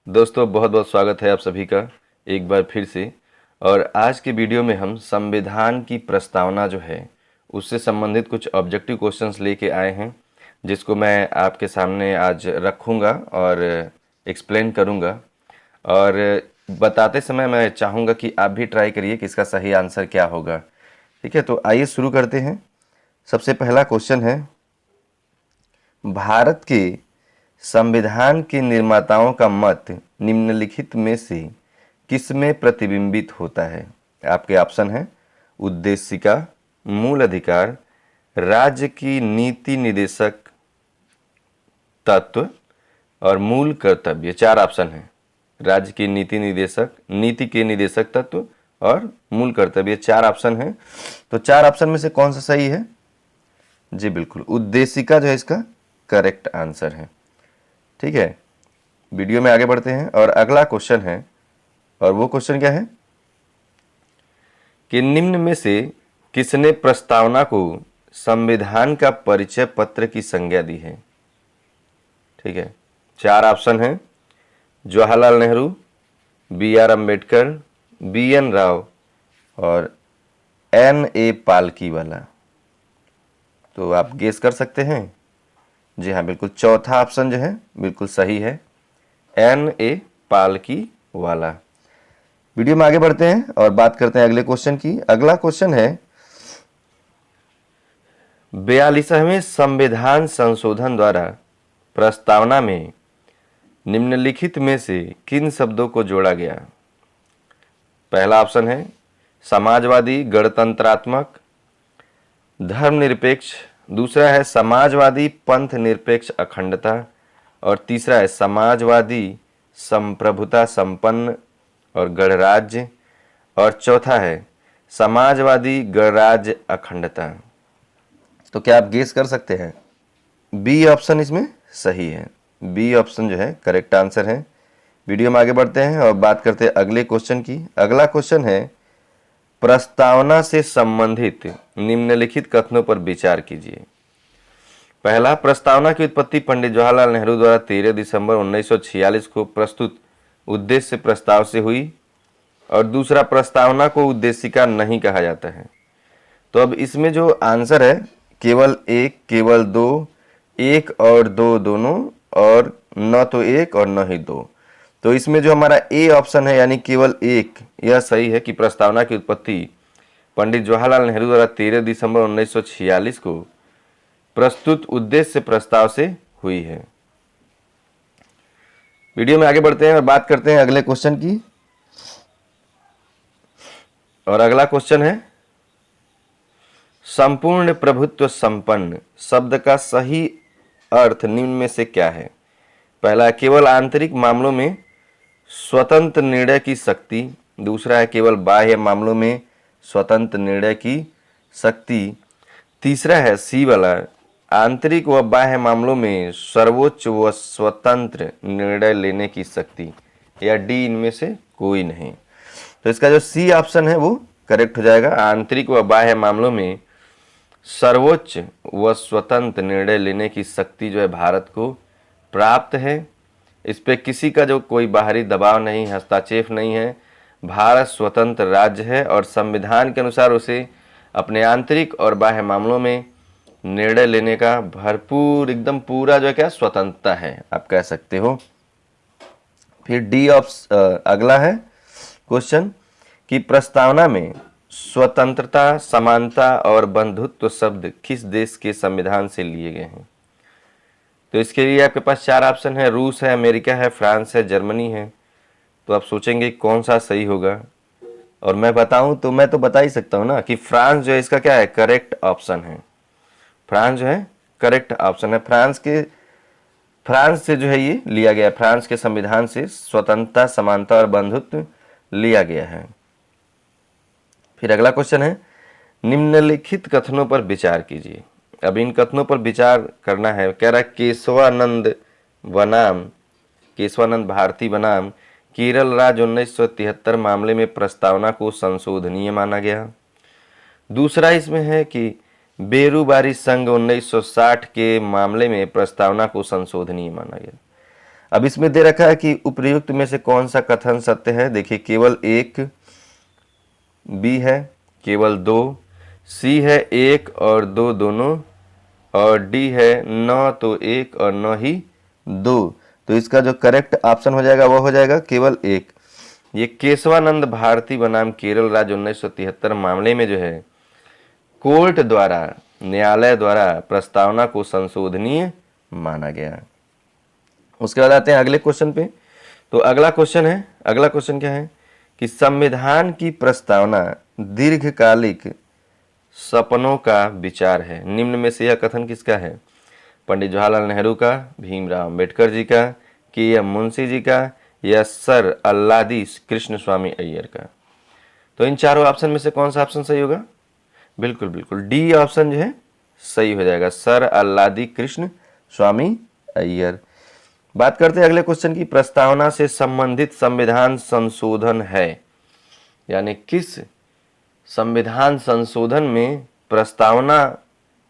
दोस्तों बहुत बहुत स्वागत है आप सभी का एक बार फिर से। और आज के वीडियो में हम संविधान की प्रस्तावना जो है उससे संबंधित कुछ ऑब्जेक्टिव क्वेश्चंस लेके आए हैं, जिसको मैं आपके सामने आज रखूंगा और एक्सप्लेन करूंगा। और बताते समय मैं चाहूँगा कि आप भी ट्राई करिए कि इसका सही आंसर क्या होगा। ठीक है, तो आइए शुरू करते हैं। सबसे पहला क्वेश्चन है, भारत के संविधान के निर्माताओं का मत निम्नलिखित में से किसमें प्रतिबिंबित होता है? आपके ऑप्शन है उद्देशिका, मूल अधिकार, राज्य की नीति निदेशक तत्व और मूल कर्तव्य। चार ऑप्शन है, राज्य की नीति के निदेशक तत्व और मूल कर्तव्य, चार ऑप्शन है। तो चार ऑप्शन में से कौन सा सही है? जी बिल्कुल, उद्देशिका जो है इसका करेक्ट आंसर है। ठीक है, वीडियो में आगे बढ़ते हैं और अगला क्वेश्चन है, और वो क्वेश्चन क्या है कि निम्न में से किसने प्रस्तावना को संविधान का परिचय पत्र की संज्ञा दी है? ठीक है, चार ऑप्शन है, Jawaharlal Nehru, B R Ambedkar, B N Rau और एन ए पालकीवाला। तो आप गेस कर सकते हैं। जी हाँ, बिल्कुल चौथा ऑप्शन जो है बिल्कुल सही है, एन ए पालकीवाला। वीडियो में आगे बढ़ते हैं और बात करते हैं अगले क्वेश्चन की। अगला क्वेश्चन है, 42वें संविधान संशोधन द्वारा प्रस्तावना में निम्नलिखित में से किन शब्दों को जोड़ा गया? पहला ऑप्शन है समाजवादी गणतंत्रात्मक धर्मनिरपेक्ष, दूसरा है समाजवादी पंथ निरपेक्ष अखंडता और तीसरा है समाजवादी संप्रभुता संपन्न और गणराज्य और चौथा है समाजवादी गणराज्य अखंडता। तो क्या आप गेस कर सकते हैं? बी ऑप्शन इसमें सही है, बी ऑप्शन जो है करेक्ट आंसर है। वीडियो में आगे बढ़ते हैं और बात करते हैं अगले क्वेश्चन की। अगला क्वेश्चन है, प्रस्तावना से संबंधित निम्नलिखित कथनों पर विचार कीजिए। पहला, प्रस्तावना की उत्पत्ति पंडित जवाहरलाल नेहरू द्वारा 13 दिसंबर 1946 को प्रस्तुत उद्देश्य प्रस्ताव से हुई। और दूसरा, प्रस्तावना को उद्देशिका नहीं कहा जाता है। तो अब इसमें जो आंसर है, केवल एक, केवल दो, एक और दो दोनों, और न तो एक और न ही दो। तो इसमें जो हमारा ए ऑप्शन है यानी केवल एक, यह सही है कि प्रस्तावना की उत्पत्ति पंडित जवाहरलाल नेहरू द्वारा 13 दिसंबर 1946 को प्रस्तुत उद्देश्य प्रस्ताव से हुई है। वीडियो में आगे बढ़ते हैं और बात करते हैं अगले क्वेश्चन की। और अगला क्वेश्चन है, संपूर्ण प्रभुत्व संपन्न शब्द का सही अर्थ निम्न में से क्या है? पहला, केवल आंतरिक मामलों में स्वतंत्र निर्णय की शक्ति, दूसरा है केवल बाह्य मामलों में स्वतंत्र निर्णय की शक्ति, तीसरा है सी वाला, आंतरिक व बाह्य मामलों में सर्वोच्च व स्वतंत्र निर्णय लेने की शक्ति, या डी इनमें से कोई नहीं। तो इसका जो सी ऑप्शन है वो करेक्ट हो जाएगा। आंतरिक व बाह्य मामलों में सर्वोच्च व स्वतंत्र निर्णय लेने की शक्ति जो है भारत को प्राप्त है। इस पे किसी का जो कोई बाहरी दबाव नहीं, हस्तक्षेप नहीं है। भारत स्वतंत्र राज्य है और संविधान के अनुसार उसे अपने आंतरिक और बाह्य मामलों में निर्णय लेने का भरपूर, एकदम पूरा जो है क्या, स्वतंत्रता है, आप कह सकते हो। फिर डी अगला है क्वेश्चन कि प्रस्तावना में स्वतंत्रता, समानता और बंधुत्व शब्द किस देश के संविधान से लिए गए हैं? तो इसके लिए आपके पास चार ऑप्शन है, रूस है, अमेरिका है, फ्रांस है, जर्मनी है। तो आप सोचेंगे कौन सा सही होगा, और मैं बताऊं तो मैं तो बता ही सकता हूं ना कि फ्रांस जो है इसका क्या है, करेक्ट ऑप्शन है। फ्रांस जो है करेक्ट ऑप्शन है। फ्रांस से जो है ये लिया गया, फ्रांस के संविधान से स्वतंत्रता, समानता और बंधुत्व लिया गया है। फिर अगला क्वेश्चन है, निम्नलिखित कथनों पर विचार कीजिए। अब इन कथनों पर विचार करना है। कह रहा है केशवानंद भारती बनाम केरल राज्य 1973 मामले में प्रस्तावना को संशोधनीय माना गया। दूसरा इसमें है कि बेरूबारी संघ 1960 के मामले में प्रस्तावना को संशोधनीय माना गया। अब इसमें दे रखा है कि उपर्युक्त में से कौन सा कथन सत्य है। देखिए केवल एक, बी है केवल दो, सी है एक और दो दोनों, और डी है न तो एक और न ही दो। तो इसका जो करेक्ट ऑप्शन हो जाएगा वो हो जाएगा केवल एक। ये केशवानंद भारती बनाम केरल राज्य 1973 मामले में जो है कोर्ट द्वारा, न्यायालय द्वारा प्रस्तावना को संशोधनीय माना गया। उसके बाद आते हैं अगले क्वेश्चन पे। तो अगला क्वेश्चन क्या है कि संविधान की प्रस्तावना दीर्घकालिक सपनों का विचार है। निम्न में से यह कथन किसका है? पंडित जवाहरलाल नेहरू का, भीमराव अंबेडकर जी का, के.एम. मुंशी जी का, या सर अल्लादी कृष्ण स्वामी अय्यर का। तो इन चारों ऑप्शन में से कौन सा ऑप्शन सही होगा? बिल्कुल बिल्कुल डी ऑप्शन जो है सही हो जाएगा, सर अल्लादी कृष्ण स्वामी अय्यर। बात करते हैं अगले क्वेश्चन की। प्रस्तावना से संबंधित संविधान संशोधन है, यानी किस संविधान संशोधन में प्रस्तावना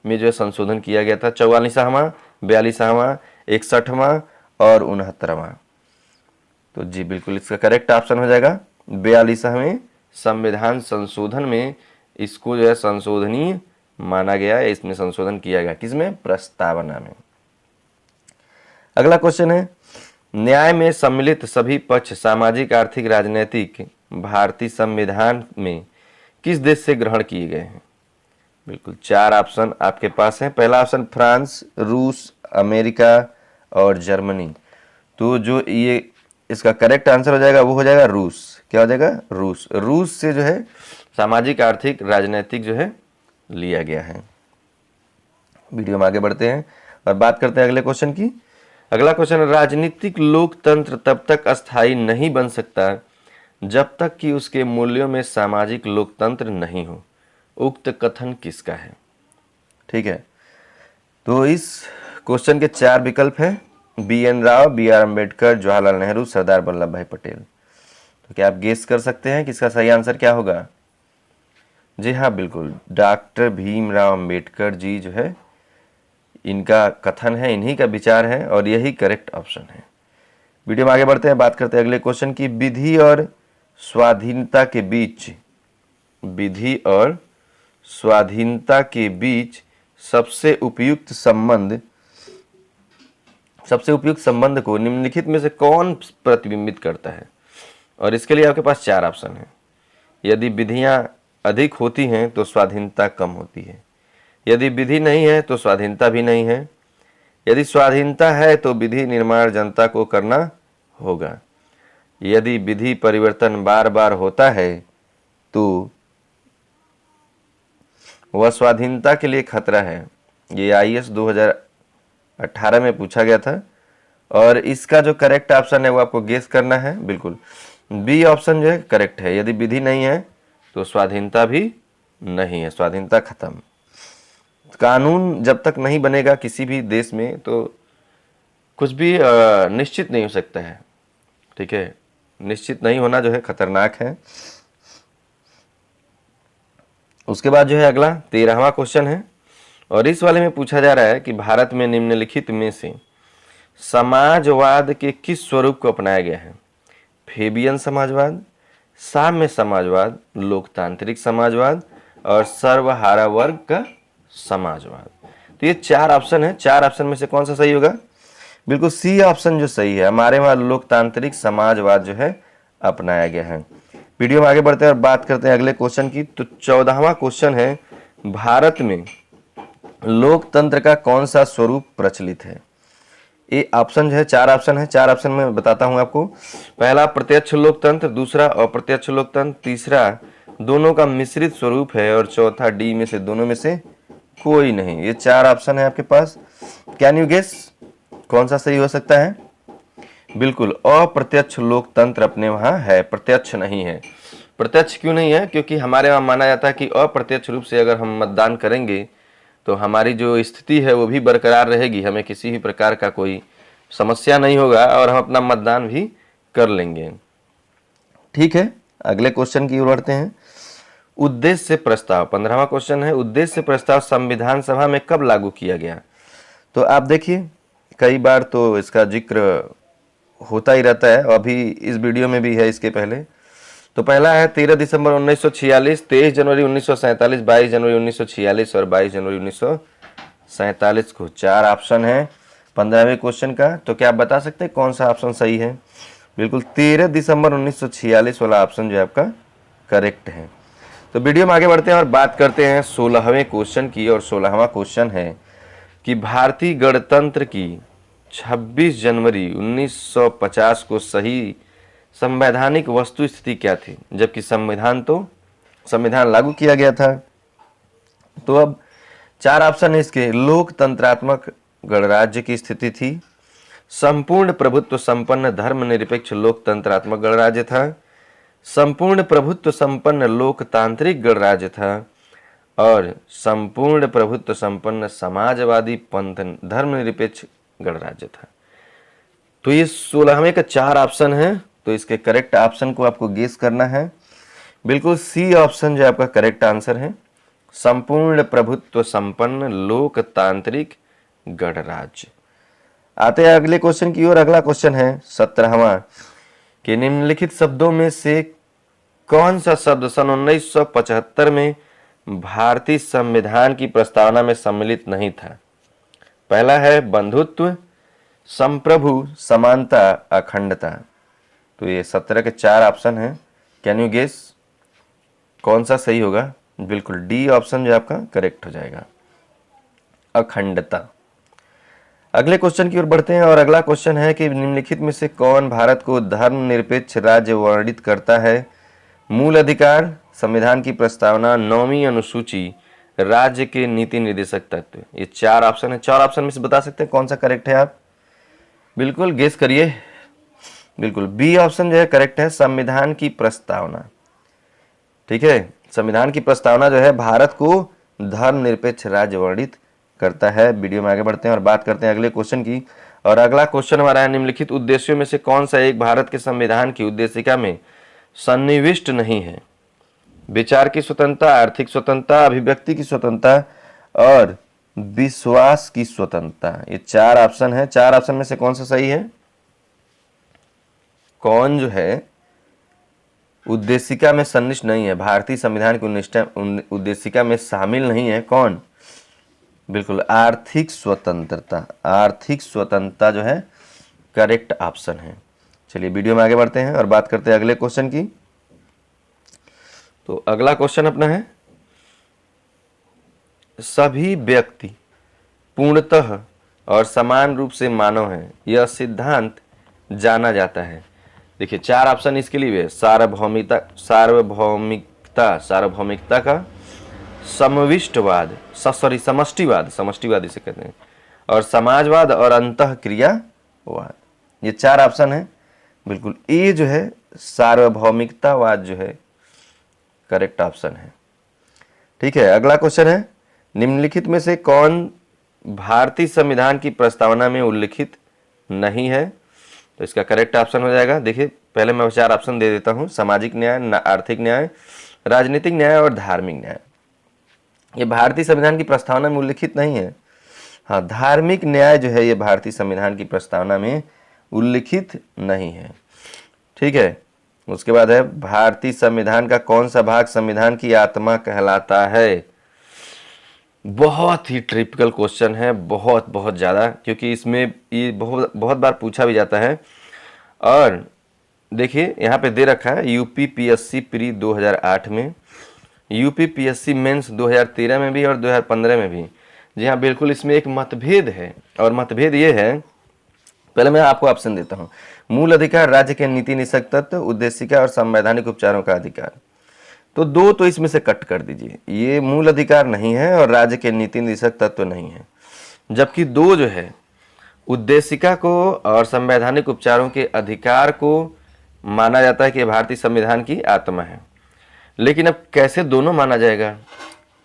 में जो संशोधन किया गया था? 44वां, 42वां, 61वां और 69वां। तो जी बिल्कुल इसका करेक्ट ऑप्शन हो जाएगा 42वें संविधान संशोधन में इसको जो है संशोधनीय माना गया है। इसमें संशोधन किया गया, किसमें? प्रस्तावना में। अगला क्वेश्चन है, न्याय में सम्मिलित सभी पक्ष सामाजिक, आर्थिक, राजनीतिक भारतीय संविधान में किस देश से ग्रहण किए गए हैं? बिल्कुल 4 ऑप्शन आपके पास हैं। पहला ऑप्शन फ्रांस, रूस, अमेरिका और जर्मनी। तो जो ये इसका करेक्ट आंसर हो जाएगा वो हो जाएगा रूस। क्या हो जाएगा? रूस। रूस से जो है सामाजिक, आर्थिक, राजनीतिक जो है लिया गया है। वीडियो में आगे बढ़ते हैं और बात करते हैं अगले क्वेश्चन की। अगला क्वेश्चन, राजनीतिक लोकतंत्र तब तक अस्थायी नहीं बन सकता जब तक कि उसके मूल्यों में सामाजिक लोकतंत्र नहीं हो। उक्त कथन किसका है? ठीक है, तो इस क्वेश्चन के 4 विकल्प हैं, बी.एन. राव, बी.आर. अम्बेडकर, जवाहरलाल नेहरू, सरदार वल्लभ भाई पटेल। तो क्या आप गेस कर सकते हैं कि इसका सही आंसर क्या होगा? जी हाँ बिल्कुल, डॉक्टर भीमराव अम्बेडकर जी जो है इनका कथन है, इन्हीं का विचार है और यही करेक्ट ऑप्शन है। वीडियो में आगे बढ़ते हैं, बात करते हैं अगले क्वेश्चन की। विधि और स्वाधीनता के बीच, विधि और स्वाधीनता के बीच सबसे उपयुक्त संबंध को निम्नलिखित में से कौन प्रतिबिंबित करता है? और इसके लिए आपके पास 4 ऑप्शन है। यदि विधियां अधिक होती हैं तो स्वाधीनता कम होती है, यदि विधि नहीं है तो स्वाधीनता भी नहीं है, यदि स्वाधीनता है तो विधि निर्माण जनता को करना होगा, यदि विधि परिवर्तन बार बार होता है तो वह स्वाधीनता के लिए खतरा है। ये आईएएस 2018 में पूछा गया था और इसका जो करेक्ट ऑप्शन है वो आपको गेस करना है। बिल्कुल बी ऑप्शन जो है करेक्ट है, यदि विधि नहीं है तो स्वाधीनता भी नहीं है, स्वाधीनता खत्म। कानून जब तक नहीं बनेगा किसी भी देश में तो कुछ भी निश्चित नहीं हो सकता है। ठीक है, निश्चित नहीं होना जो है खतरनाक है। उसके बाद जो है अगला 13वां क्वेश्चन है और इस वाले में पूछा जा रहा है कि भारत में निम्नलिखित में से समाजवाद के किस स्वरूप को अपनाया गया है? फेबियन समाजवाद, साम्य समाजवाद, लोकतांत्रिक समाजवाद और सर्वहारा वर्ग का समाजवाद। तो ये 4 ऑप्शन है, 4 ऑप्शन में से कौन सा सही होगा? बिल्कुल सी ऑप्शन जो सही है, हमारे वहां लोकतांत्रिक समाजवाद जो है अपनाया गया है। वीडियो में आगे बढ़ते हैं और बात करते हैं अगले क्वेश्चन की। तो 14वां क्वेश्चन है, भारत में लोकतंत्र का कौन सा स्वरूप प्रचलित है? ये ऑप्शन जो है 4 ऑप्शन है, 4 ऑप्शन में बताता हूं आपको। पहला प्रत्यक्ष लोकतंत्र, दूसरा अप्रत्यक्ष लोकतंत्र, तीसरा दोनों का मिश्रित स्वरूप है और चौथा डी में से दोनों में से कोई नहीं। ये 4 ऑप्शन है आपके पास। कैन यू गेस कौन सा सही हो सकता है? बिल्कुल अप्रत्यक्ष लोकतंत्र अपने वहां है, प्रत्यक्ष नहीं है। प्रत्यक्ष क्यों नहीं है? क्योंकि हमारे वहां माना जाता है कि अप्रत्यक्ष रूप से अगर हम मतदान करेंगे तो हमारी जो स्थिति है वो भी बरकरार रहेगी, हमें किसी भी प्रकार का कोई समस्या नहीं होगा और हम अपना मतदान भी कर लेंगे। ठीक है, अगले क्वेश्चन की ओर बढ़ते हैं। उद्देश्य प्रस्ताव 15वां क्वेश्चन है, उद्देश्य प्रस्ताव संविधान सभा में कब लागू किया गया? तो आप देखिए कई बार तो इसका जिक्र होता ही रहता है, अभी इस वीडियो में भी है इसके पहले। तो पहला है 13 दिसंबर 1946, 23 जनवरी 1947, 22 जनवरी 1946 और 22 जनवरी 1947 को। 4 ऑप्शन है 15वें क्वेश्चन का। तो क्या आप बता सकते हैं कौन सा ऑप्शन सही है? बिल्कुल 13 दिसंबर 1946 वाला ऑप्शन जो है आपका करेक्ट है। तो वीडियो में आगे बढ़ते हैं और बात करते हैं 16वें क्वेश्चन की। और 16वां क्वेश्चन है कि भारतीय गणतंत्र की 26 जनवरी 1950 को सही संवैधानिक वस्तु स्थिति क्या थी? जबकि संविधान लागू किया गया था। तो अब 4 ऑप्शन है इसके। लोकतंत्रात्मक गणराज्य की स्थिति थी, संपूर्ण प्रभुत्व संपन्न धर्मनिरपेक्ष लोकतंत्रात्मक गणराज्य था, संपूर्ण प्रभुत्व संपन्न लोकतांत्रिक गणराज्य था और संपूर्ण प्रभुत्व संपन्न समाजवादी पंथ धर्मनिरपेक्ष गणराज्य था। तो ये 16वें का 4 ऑप्शन है। तो इसके करेक्ट ऑप्शन को आपको गेस करना है। बिल्कुल सी ऑप्शन जो आपका करेक्ट आंसर है, संपूर्ण प्रभुत्व संपन्न लोकतांत्रिक गणराज्य। आते हैं अगले क्वेश्चन की ओर। अगला क्वेश्चन है 17वां कि निम्नलिखित शब्दों में से कौन सा शब्द सन 1975 में भारतीय संविधान की प्रस्तावना में सम्मिलित नहीं था? पहला है बंधुत्व, संप्रभु, समानता, अखंडता। तो ये 17 के 4 ऑप्शन हैं। कैन यू गेस कौन सा सही होगा? बिल्कुल डी ऑप्शन जो आपका करेक्ट हो जाएगा, अखंडता। अगले क्वेश्चन की ओर बढ़ते हैं और अगला क्वेश्चन है कि निम्नलिखित में से कौन भारत को धर्मनिरपेक्ष राज्य वर्णित करता है? मूल अधिकार, संविधान की प्रस्तावना, 9वीं अनुसूची, राज्य के नीति निर्देशक तत्व। ये 4 ऑप्शन है। 4 ऑप्शन में से बता सकते हैं कौन सा करेक्ट है? आप बिल्कुल गेस करिए। बिल्कुल बी ऑप्शन जो है करेक्ट है, संविधान की प्रस्तावना। ठीक है, संविधान की प्रस्तावना जो है भारत को धर्मनिरपेक्ष राज्य वर्णित करता है। वीडियो में आगे बढ़ते हैं और बात करते हैं अगले क्वेश्चन की। और अगला क्वेश्चन हमारा है निम्नलिखित उद्देश्यों में से कौन सा एक भारत के संविधान की उद्देशिका में सन्निविष्ट नहीं है? विचार की स्वतंत्रता, आर्थिक स्वतंत्रता, अभिव्यक्ति की स्वतंत्रता और विश्वास की स्वतंत्रता। ये 4 ऑप्शन है। 4 ऑप्शन में से कौन सा सही है? कौन जो है उद्देशिका में सन्निविष्ट नहीं है, भारतीय संविधान की उद्देशिका में शामिल नहीं है? कौन? बिल्कुल आर्थिक स्वतंत्रता। आर्थिक स्वतंत्रता जो है करेक्ट ऑप्शन है। चलिए वीडियो में आगे बढ़ते हैं और बात करते हैं अगले क्वेश्चन की। तो अगला क्वेश्चन अपना है सभी व्यक्ति पूर्णतः और समान रूप से मानव हैं, यह सिद्धांत जाना जाता है। देखिए 4 ऑप्शन इसके लिए, सार्वभौमिकता का, समविष्टवाद, समष्टिवाद इसे कहते हैं, और समाजवाद और अंतःक्रियावाद। ये 4 ऑप्शन है। बिल्कुल ए जो है सार्वभौमिकतावाद जो है करेक्ट ऑप्शन है। ठीक है, अगला क्वेश्चन है निम्नलिखित में से कौन भारतीय संविधान की प्रस्तावना में उल्लिखित नहीं है? तो इसका करेक्ट ऑप्शन हो जाएगा, देखिए पहले मैं 4 ऑप्शन दे देता हूं, सामाजिक न्याय, आर्थिक न्याय, राजनीतिक न्याय और धार्मिक न्याय। ये भारतीय संविधान की प्रस्तावना में उल्लिखित नहीं है। हाँ, धार्मिक न्याय जो है ये भारतीय संविधान की प्रस्तावना में उल्लिखित नहीं है। ठीक है, उसके बाद है भारतीय संविधान का कौन सा भाग संविधान की आत्मा कहलाता है? बहुत ही ट्रिपिकल क्वेश्चन है, बहुत ज़्यादा, क्योंकि इसमें ये बहुत बार पूछा भी जाता है। और देखिए यहाँ पे दे रखा है यूपीपीएससी प्री 2008 में, यूपीपीएससी मेंस 2013 में भी और 2015 में भी। जी हाँ, बिल्कुल इसमें एक मतभेद है और मतभेद ये है, पहले मैं आपको ऑप्शन देता हूँ। मूल अधिकार, राज्य के नीति निषेध तत्व, उद्देशिका और संवैधानिक उपचारों का अधिकार। तो 2 तो इसमें से कट कर दीजिए, ये मूल अधिकार नहीं है और राज्य के नीति निषेध तत्व नहीं है। जबकि 2 जो है उद्देशिका को और संवैधानिक उपचारों के अधिकार को माना जाता है कि भारतीय संविधान की आत्मा है। लेकिन अब कैसे दोनों माना जाएगा?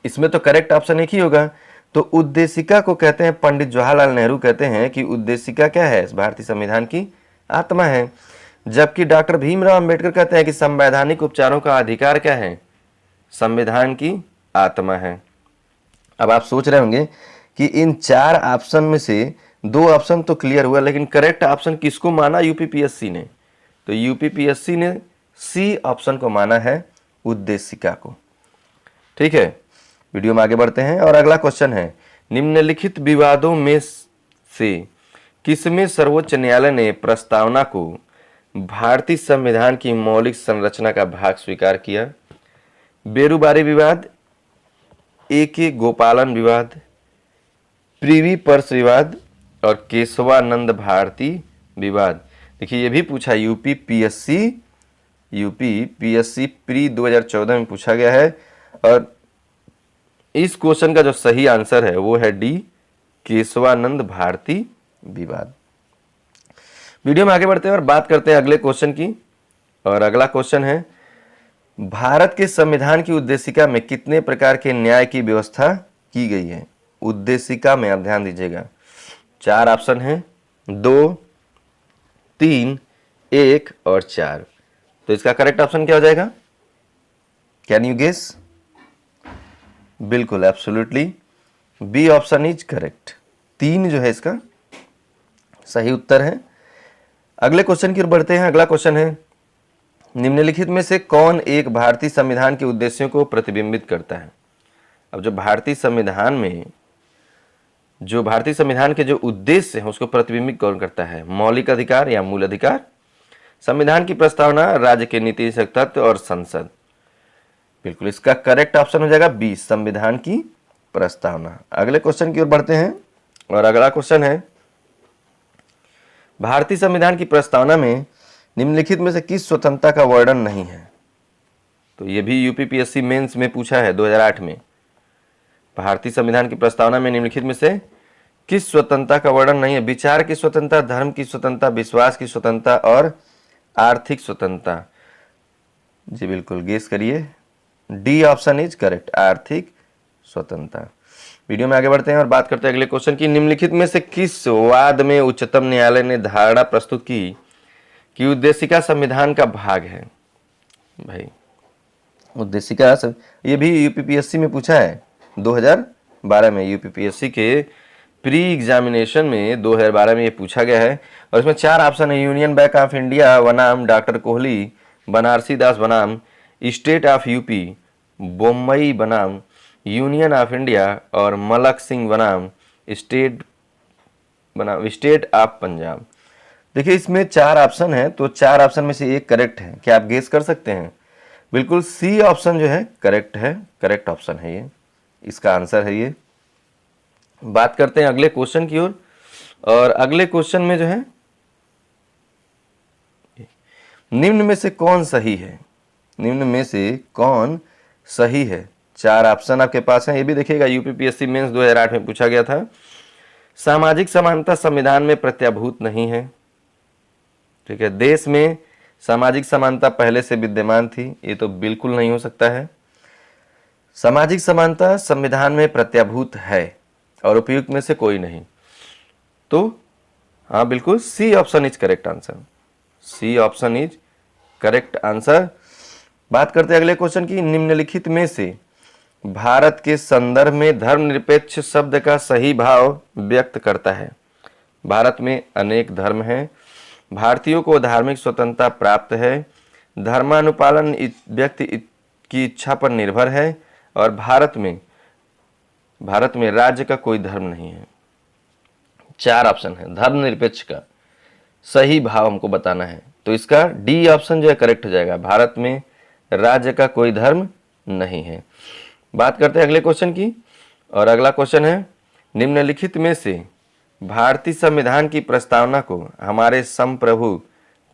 इसमें तो करेक्ट ऑप्शन एक ही होगा। तो उद्देशिका को कहते हैं, पंडित जवाहरलाल नेहरू कहते हैं कि उद्देशिका क्या है? भारतीय संविधान की आत्मा है। जबकि डॉक्टर भीमराव अंबेडकर कहते हैं कि संवैधानिक उपचारों का अधिकार क्या है? संविधान की आत्मा है। अब आप सोच रहे होंगे कि इन 4 ऑप्शन में से दो ऑप्शन तो क्लियर हुआ, लेकिन करेक्ट ऑप्शन किसको माना यूपीपीएससी ने? तो यूपीपीएससी ने सी ऑप्शन को माना है, उद्देशिका को। ठीक है, वीडियो में आगे बढ़ते हैं और अगला क्वेश्चन है, निम्नलिखित विवादों में से किसमें सर्वोच्च न्यायालय ने प्रस्तावना को भारतीय संविधान की मौलिक संरचना का भाग स्वीकार किया? बेरुबारी विवाद, ए.के. गोपालन विवाद, प्रिवी पर्स विवाद और केशवानंद भारती विवाद। देखिए ये भी पूछा यूपीपीएससी प्री 2014 में पूछा गया है और इस क्वेश्चन का जो सही आंसर है वो है डी, केशवानंद भारती विवाद। वीडियो में आगे बढ़ते हैं और बात करते हैं अगले क्वेश्चन की। और अगला क्वेश्चन है, भारत के संविधान की उद्देशिका में कितने प्रकार के न्याय की व्यवस्था की गई है? उद्देशिका में आप ध्यान दीजिएगा, 4 ऑप्शन है, 2, 3, 1 और 4। तो इसका करेक्ट ऑप्शन क्या हो जाएगा? Can you guess? बिल्कुल, absolutely B option is correct. 3 जो है इसका सही उत्तर है। अगले क्वेश्चन की ओर बढ़ते हैं। अगला क्वेश्चन है, निम्नलिखित में से कौन एक भारतीय संविधान के उद्देश्यों को प्रतिबिंबित करता है? अब जो भारतीय संविधान के जो उद्देश्य हैं उसको प्रतिबिंबित कौन करता है? मौलिक अधिकार या मूल अधिकार, संविधान की प्रस्तावना, राज्य के नीति तत्व और संसद। बिल्कुल, इसका करेक्ट ऑप्शन हो जाएगा बी, संविधान की प्रस्तावना। अगले क्वेश्चन की ओर बढ़ते हैं और अगला क्वेश्चन है, भारतीय संविधान की प्रस्तावना में निम्नलिखित में से किस स्वतंत्रता का वर्णन नहीं है? तो ये भी यूपीपीएससी मेंस में पूछा है 2008 में। भारतीय संविधान की प्रस्तावना में निम्नलिखित में से किस स्वतंत्रता का वर्णन नहीं है? विचार की स्वतंत्रता, धर्म की स्वतंत्रता, विश्वास की स्वतंत्रता और आर्थिक स्वतंत्रता। जी बिल्कुल, गेस करिए। डी ऑप्शन इज करेक्ट, आर्थिक स्वतंत्रता। वीडियो में आगे बढ़ते हैं और बात करते हैं अगले क्वेश्चन की, निम्नलिखित में से किस वाद में उच्चतम न्यायालय ने धारणा प्रस्तुत की कि उद्देशिका संविधान का भाग है? भाई उद्देशिका ये भी यूपीपीएससी में पूछा है 2012 में। यूपीपीएससी के प्री एग्जामिनेशन में 2012 में ये पूछा गया है और इसमें 4 ऑप्शन है, यूनियन बैंक ऑफ इंडिया बनाम डॉक्टर कोहली, बनारसी दास बनाम स्टेट ऑफ यूपी, बम्बई बनाम यूनियन ऑफ इंडिया और मलक सिंह बनाम स्टेट ऑफ पंजाब। देखिए इसमें 4 ऑप्शन है, तो 4 ऑप्शन में से एक करेक्ट है। क्या आप गेस कर सकते हैं? बिल्कुल, सी ऑप्शन जो है करेक्ट है, करेक्ट ऑप्शन है ये, इसका आंसर है ये। बात करते हैं अगले क्वेश्चन की ओर और अगले क्वेश्चन में जो है, निम्न में से कौन सही है? निम्न में से कौन सही है? 4 ऑप्शन आपके पास हैं, ये भी देखिएगा यूपीपीएससी मेंस 2008 में पूछा गया था। सामाजिक समानता संविधान में प्रत्याभूत नहीं है। ठीक है, देश में सामाजिक समानता पहले से विद्यमान थी, ये तो बिल्कुल नहीं हो सकता है। सामाजिक समानता संविधान में प्रत्याभूत है और उपयुक्त में से कोई नहीं। तो हाँ बिल्कुल, C option is correct answer, C option is correct answer. बात करते हैं अगले क्वेश्चन की, निम्नलिखित में से भारत के संदर्भ में धर्मनिरपेक्ष शब्द का सही भाव व्यक्त करता है? भारत में अनेक धर्म हैं, भारतीयों को धार्मिक स्वतंत्रता प्राप्त है, धर्मानुपालन व्यक्ति की इच्छा पर निर्भर है और भारत में राज्य का कोई धर्म नहीं है। 4 ऑप्शन है, धर्मनिरपेक्ष का सही भाव हमको बताना है, तो इसका डी ऑप्शन जो है करेक्ट हो जाएगा, भारत में राज्य का कोई धर्म नहीं है। बात करते हैं अगले क्वेश्चन की और अगला क्वेश्चन है, निम्नलिखित में से भारतीय संविधान की प्रस्तावना को हमारे संप्रभु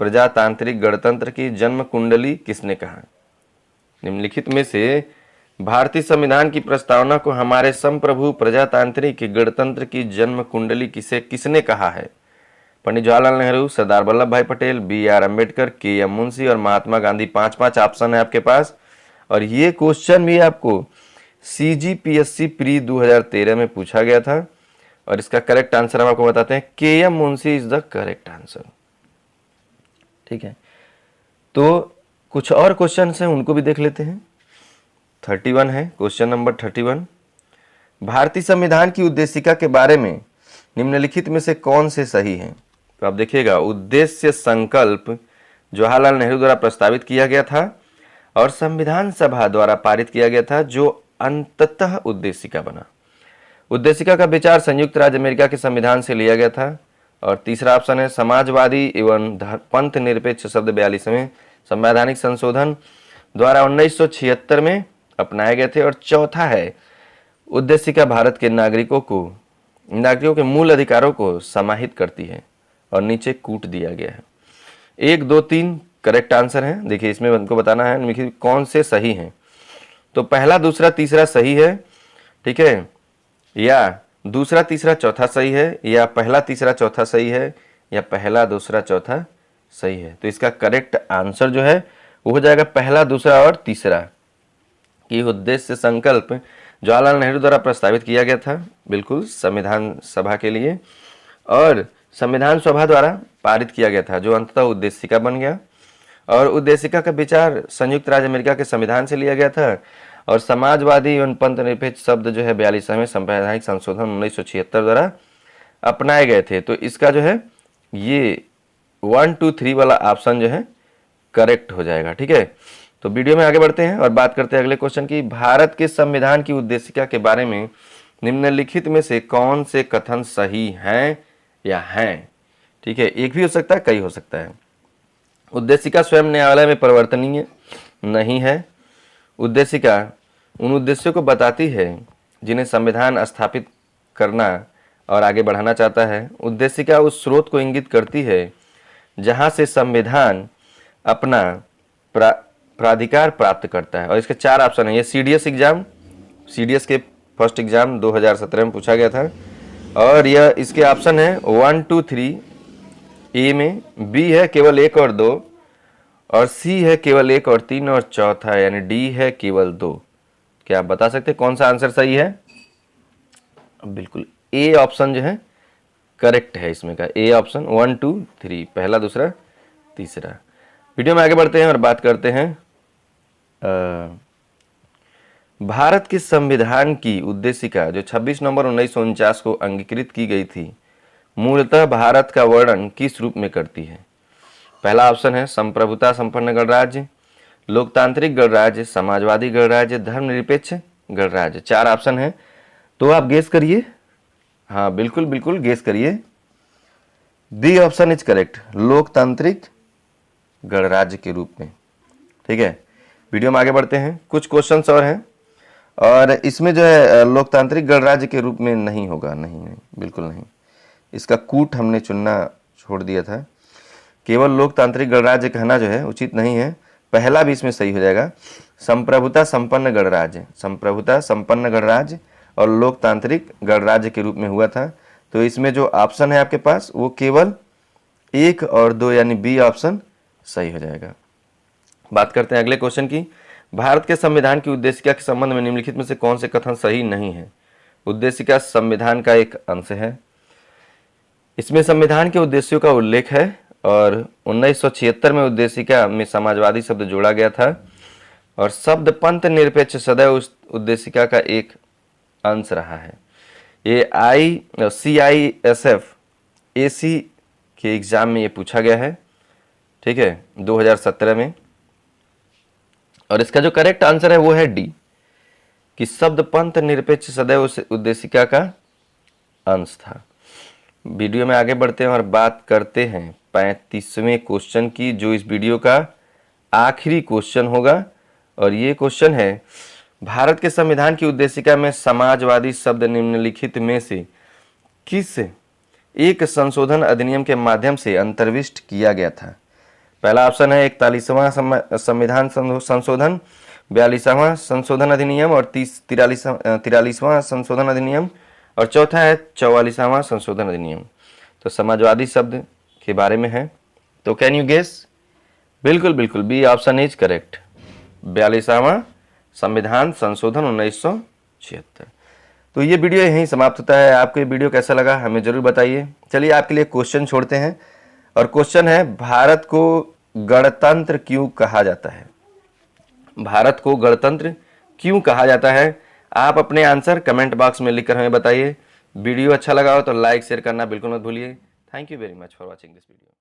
प्रजातांत्रिक गणतंत्र की जन्म कुंडली किसने कहा? निम्नलिखित में से भारतीय संविधान की प्रस्तावना को हमारे संप्रभु प्रजातांत्रिक गणतंत्र की जन्म कुंडली किसने कहा है? पंडित जवाहरलाल नेहरू, सरदार वल्लभ भाई पटेल, बी.आर. अम्बेडकर, के.एम. मुंशी और महात्मा गांधी। 5 ऑप्शन है आपके पास और ये क्वेश्चन भी आपको सीजीपीएससी प्री 2013 में पूछा गया था और इसका करेक्ट आंसर हम आपको बताते हैं, KM. Munshi is the correct answer. ठीक है, तो कुछ और क्वेश्चन हैं उनको भी देख लेते हैं। 31 है क्वेश्चन नंबर 31, भारतीय संविधान की उद्देशिका के बारे में निम्नलिखित में से कौन से सही हैं? तो आप देखिएगा, उद्देश्य संकल्प जवाहरलाल नेहरू द्वारा प्रस्तावित किया गया था और संविधान सभा द्वारा पारित किया गया था, जो अंततः उद्देशिका बना। उद्देशिका का विचार संयुक्त राज्य अमेरिका के संविधान से लिया गया था। और तीसरा ऑप्शन है समाजवादी एवं पंथ निरपेक्ष शब्द 42वें संवैधानिक संशोधन द्वारा 1976 में अपनाए गए थे। और चौथा है उद्देशिका भारत के नागरिकों के मूल अधिकारों को समाहित करती है। और नीचे कूट दिया गया है। 1, 2, 3 करेक्ट आंसर है। देखिए, इसमें हमको बताना है कौन से सही हैं। तो पहला, दूसरा, तीसरा सही है, ठीक है, या दूसरा, तीसरा, चौथा सही है, या पहला, तीसरा, चौथा सही है, या पहला, दूसरा, चौथा सही है। तो इसका करेक्ट आंसर जो है वो हो जाएगा पहला, दूसरा और तीसरा। कि उद्देश्य संकल्प जवाहरलाल नेहरू द्वारा प्रस्तावित किया गया था, बिल्कुल, संविधान सभा के लिए, और संविधान सभा द्वारा पारित किया गया था, जो अंततः उद्देशिका बन गया। और उद्देशिका का विचार संयुक्त राज्य अमेरिका के संविधान से लिया गया था। और समाजवादी एवं पंथ निरपेक्ष शब्द जो है 42वें संवैधानिक संशोधन 1976 द्वारा अपनाए गए थे। तो इसका जो है ये 1, 2, 3 वाला ऑप्शन जो है करेक्ट हो जाएगा, ठीक है। तो वीडियो में आगे बढ़ते हैं और बात करते हैं अगले क्वेश्चन की। भारत के संविधान की उद्देशिका के बारे में निम्नलिखित में से कौन से कथन सही हैं या हैं? ठीक है, एक भी हो सकता है, कई हो सकता है। उद्देशिका स्वयं न्यायालय में परिवर्तनीय नहीं है। उद्देशिका उन उद्देश्यों को बताती है जिन्हें संविधान स्थापित करना और आगे बढ़ाना चाहता है। उद्देशिका उस स्रोत को इंगित करती है जहां से संविधान अपना प्राधिकार प्राप्त करता है। और इसके 4 ऑप्शन है। ये सीडीएस के फर्स्ट एग्जाम 2017 में पूछा गया था। और यह इसके ऑप्शन है 1, 2, 3 ए में, बी है केवल 1 और 2, और सी है केवल 1 और 3, और चौथा यानी डी है केवल 2। क्या आप बता सकते हैं कौन सा आंसर सही है? बिल्कुल ए ऑप्शन जो है करेक्ट है इसमें का। ए ऑप्शन 1, 2, 3 पहला, दूसरा, तीसरा। वीडियो में आगे बढ़ते हैं और बात करते हैं भारत के संविधान की उद्देशिका जो 26 नवंबर 1949 को अंगीकृत की गई थी, मूलतः भारत का वर्णन किस रूप में करती है? पहला ऑप्शन है संप्रभुता संपन्न गणराज्य, लोकतांत्रिक गणराज्य, समाजवादी गणराज्य, धर्मनिरपेक्ष गणराज्य। 4 ऑप्शन है, तो आप गेस करिए। हाँ, बिल्कुल बिल्कुल गेस करिए। बी ऑप्शन इज करेक्ट, लोकतांत्रिक गणराज्य के रूप में। ठीक है, वीडियो में आगे बढ़ते हैं। कुछ क्वेश्चंस और हैं, और इसमें जो है लोकतांत्रिक गणराज्य के रूप में नहीं होगा। नहीं, बिल्कुल नहीं। इसका कूट हमने चुनना छोड़ दिया था। केवल लोकतांत्रिक गणराज्य कहना जो है उचित नहीं है। पहला भी इसमें सही हो जाएगा, संप्रभुता संपन्न गणराज्य। संप्रभुता संपन्न गणराज्य और लोकतांत्रिक गणराज्य के रूप में हुआ था। तो इसमें जो ऑप्शन है आपके पास वो केवल 1 और 2 यानी बी ऑप्शन सही हो जाएगा। बात करते हैं अगले क्वेश्चन की। भारत के संविधान की उद्देशिका के संबंध में निम्नलिखित में से कौन से कथन सही नहीं है? उद्देशिका संविधान का एक अंश है। इसमें संविधान के उद्देश्यों का उल्लेख है, और 1976 में उद्देशिका में समाजवादी शब्द जोड़ा गया था, और शब्द पंथ निरपेक्ष सदैव उस उद्देशिका का एक अंश रहा है। ये CISF AC के एग्जाम में ये पूछा गया है, ठीक है, 2017 में। और इसका जो करेक्ट आंसर है वो है डी, कि शब्द पंथ निरपेक्ष सदैव उस उद्देशिका का अंश था। वीडियो में आगे बढ़ते हैं और बात करते हैं 35वें क्वेश्चन की, जो इस वीडियो का आखिरी क्वेश्चन होगा। और ये क्वेश्चन है, भारत के संविधान की उद्देशिका में समाजवादी शब्द निम्नलिखित में से किस एक संशोधन अधिनियम के माध्यम से अंतर्विष्ट किया गया था? पहला ऑप्शन है 41वां संविधान संशोधन, 42वां संशोधन अधिनियम और 43वां संशोधन अधिनियम, और चौथा है 44वां संशोधन अधिनियम। तो समाजवादी शब्द के बारे में है, तो कैन यू गेस? बिल्कुल बिल्कुल, बी ऑप्शन इज करेक्ट, 42वां संविधान संशोधन 1976। तो ये वीडियो यहीं समाप्त होता है। आपको ये वीडियो कैसा लगा हमें जरूर बताइए। चलिए आपके लिए क्वेश्चन छोड़ते हैं, और क्वेश्चन है, भारत को गणतंत्र क्यों कहा जाता है? भारत को गणतंत्र क्यों कहा जाता है? आप अपने आंसर कमेंट बॉक्स में लिखकर हमें बताइए। वीडियो अच्छा लगा हो तो लाइक शेयर करना बिल्कुल मत भूलिए। Thank you very much for watching this video.